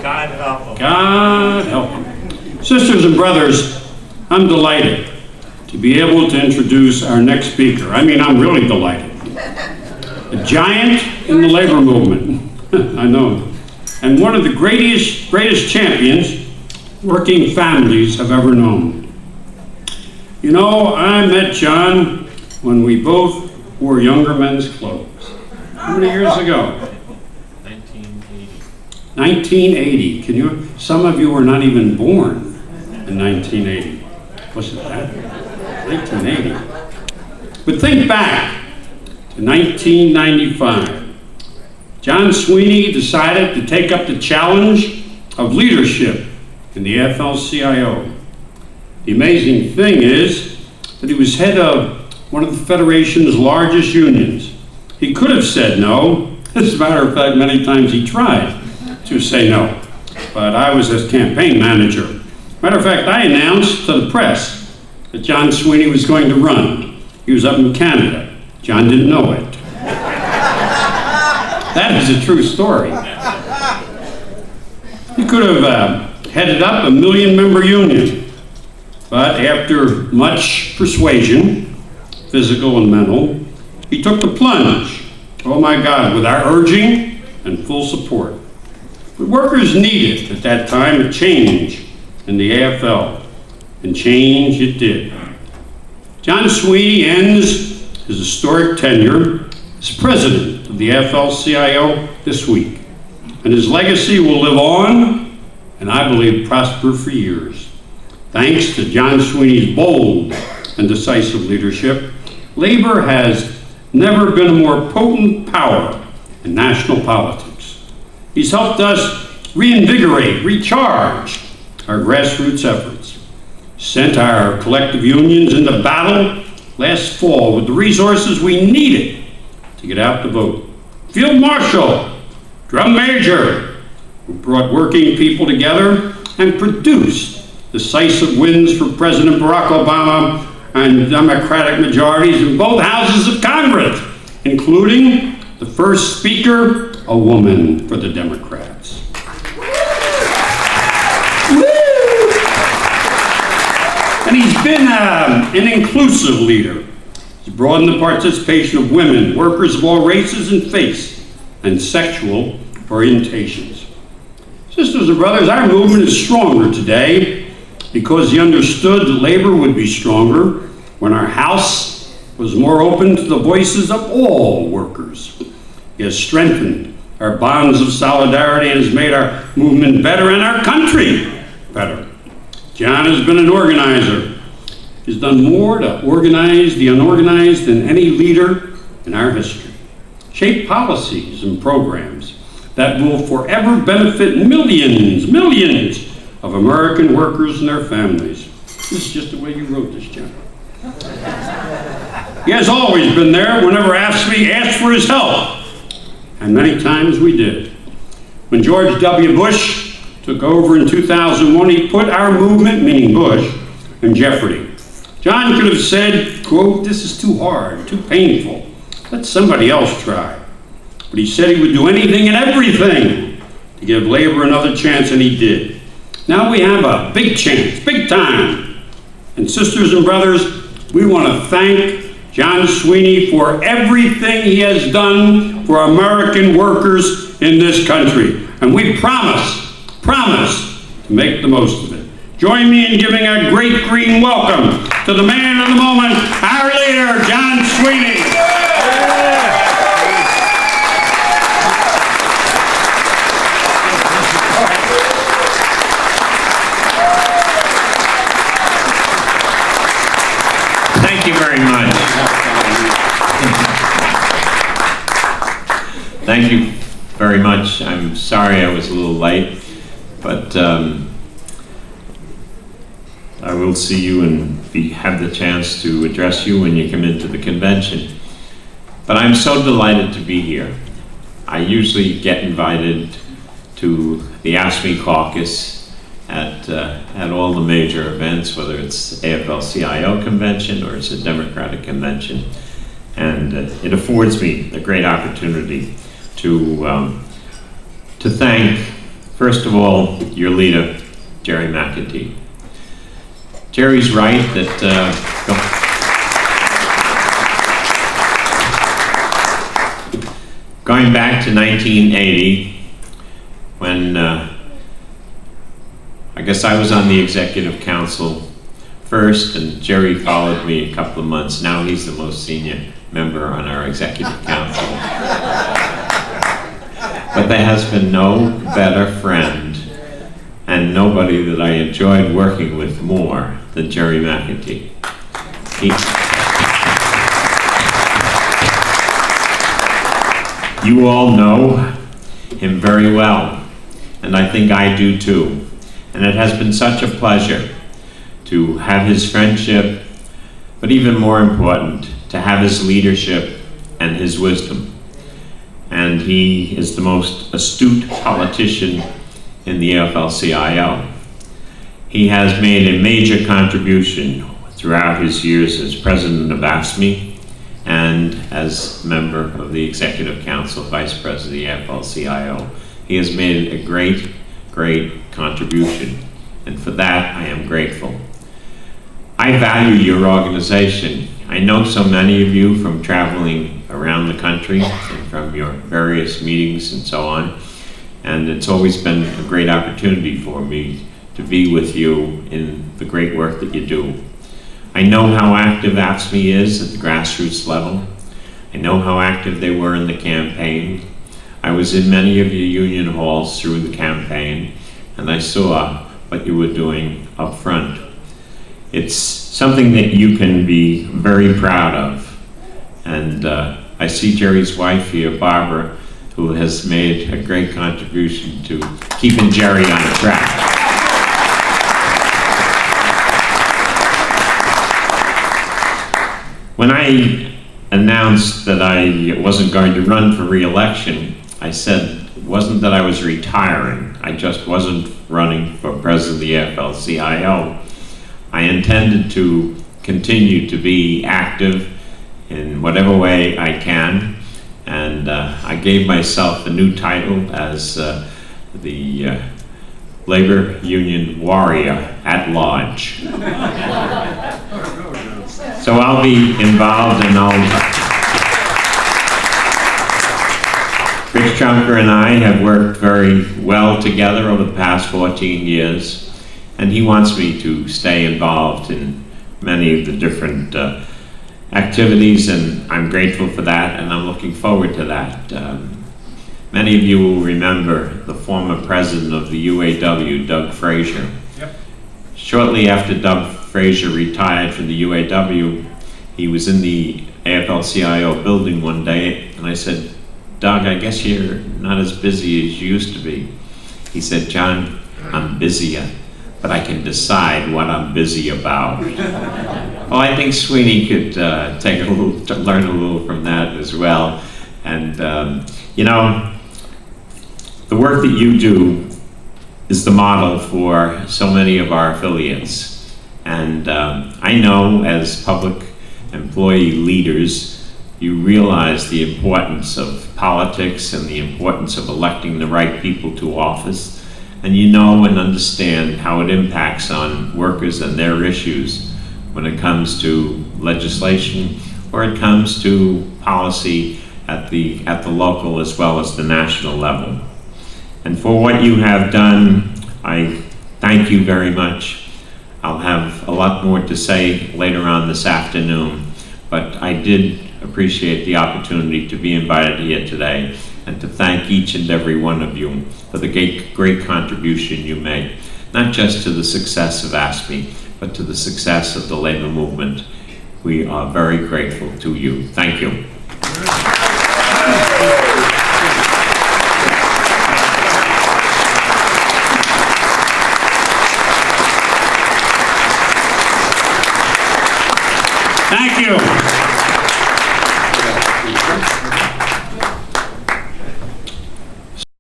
God help them. God help them. Sisters and brothers, I'm delighted to be able to introduce our next speaker. I mean, I'm really delighted. A giant in the labor movement, I know, and one of the greatest champions working families have ever known. You know, I met John when we both wore younger men's clothes. How many years ago? 1980. 1980. Can you? Some of you were not even born in 1980. Was it that? 1980. But think back to 1995. John Sweeney decided to take up the challenge of leadership in the AFL-CIO. The amazing thing is that he was head of one of the Federation's largest unions. He could have said no. As a matter of fact, many times he tried to say no. But I was his campaign manager. Matter of fact, I announced to the press that John Sweeney was going to run. He was up in Canada. John didn't know it. That is a true story. He could have headed up a 1 million-member union. But after much persuasion, physical and mental, he took the plunge, oh my God, with our urging and full support. But workers needed, at that time, a change in the AFL, and change it did. John Sweeney ends his historic tenure as president of the AFL-CIO this week, and his legacy will live on, and I believe prosper for years. Thanks to John Sweeney's bold and decisive leadership, labor has never been a more potent power in national politics. He's helped us reinvigorate, recharge our grassroots efforts, sent our collective unions into battle last fall with the resources we needed to get out to vote. Field Marshal, Drum Major, who brought working people together and produced decisive wins for President Barack Obama and Democratic majorities in both houses of Congress, including the first speaker, a woman for the Democrats. And he's been an inclusive leader. He's broadened the participation of women, workers of all races and faiths, and sexual orientations. Sisters and brothers, our movement is stronger today because he understood that labor would be stronger when our House was more open to the voices of all workers. He has strengthened our bonds of solidarity and has made our movement better and our country better. John has been an organizer. He's done more to organize the unorganized than any leader in our history. Shaped policies and programs that will forever benefit millions of American workers and their families. This is just the way you wrote this, John. He has always been there whenever AFSCME asked for his help, and many times we did. When George W. Bush took over in 2001, he put our movement, meaning Bush, in jeopardy. John could have said, quote, "This is too hard, too painful. Let somebody else try." But he said he would do anything and everything to give labor another chance, and he did. Now we have a big chance, big time. And sisters and brothers, we want to thank John Sweeney for everything he has done for American workers in this country. And we promise to make the most of it. Join me in giving a great green welcome to the man of the moment, our leader, John Sweeney. Thank you very much. Thank you very much. I'm sorry I was a little late, but I will see you and have the chance to address you when you come into the convention. But I'm so delighted to be here. I usually get invited to the AFSCME caucus at all the major events, whether it's AFL-CIO convention or it's a Democratic convention. And it affords me a great opportunity to thank First of all, your leader, Jerry McEntee. Jerry's right that going back to 1980, when I guess I was on the executive council first, and Jerry followed me a couple of months. Now he's the most senior member on our executive council. But there has been no better friend and nobody that I enjoyed working with more than Jerry McEntee. You all know him very well, and I think I do too. And it has been such a pleasure to have his friendship, but even more important, to have his leadership and his wisdom. And he is the most astute politician in the AFL-CIO. He has made a major contribution throughout his years as president of AFSCME and as member of the Executive Council, Vice President of the AFL-CIO. He has made a great, great contribution, and for that I am grateful. I value your organization. I know so many of you from traveling around the country and from your various meetings and so on, and it's always been a great opportunity for me to be with you in the great work that you do. I know how active AFSCME is at the grassroots level. I know how active they were in the campaign. I was in many of your union halls through the campaign, and I saw what you were doing up front. It's something that you can be very proud of. And I see Jerry's wife here, Barbara, who has made a great contribution to keeping Jerry on the track. When I announced that I wasn't going to run for re-election, I said it wasn't that I was retiring, I just wasn't running for president of the AFL-CIO. I intended to continue to be active in whatever way I can, and I gave myself a new title as the Labor Union Warrior at Large. So I'll be involved, and Rich Chunker and I have worked very well together over the past 14 years, and he wants me to stay involved in many of the different activities, and I'm grateful for that, and I'm looking forward to that. Many of you will remember the former president of the UAW, Doug Frazier. Yep. Shortly after Doug Frazier retired from the UAW, he was in the AFL-CIO building one day, and I said, Doug, I guess you're not as busy as you used to be. He said, John, I'm busier, but I can decide what I'm busy about. Well, I think Sweeney could learn a little from that as well. And you know, the work that you do is the model for so many of our affiliates. And I know as public employee leaders, you realize the importance of politics and the importance of electing the right people to office. And you know and understand how it impacts on workers and their issues when it comes to legislation or it comes to policy at the local as well as the national level. And for what you have done, I thank you very much. I'll have a lot more to say later on this afternoon, but I did appreciate the opportunity to be invited here today and to thank each and every one of you for the great contribution you made, not just to the success of AFSCME, but to the success of the labor movement. We are very grateful to you. Thank you. Thank you.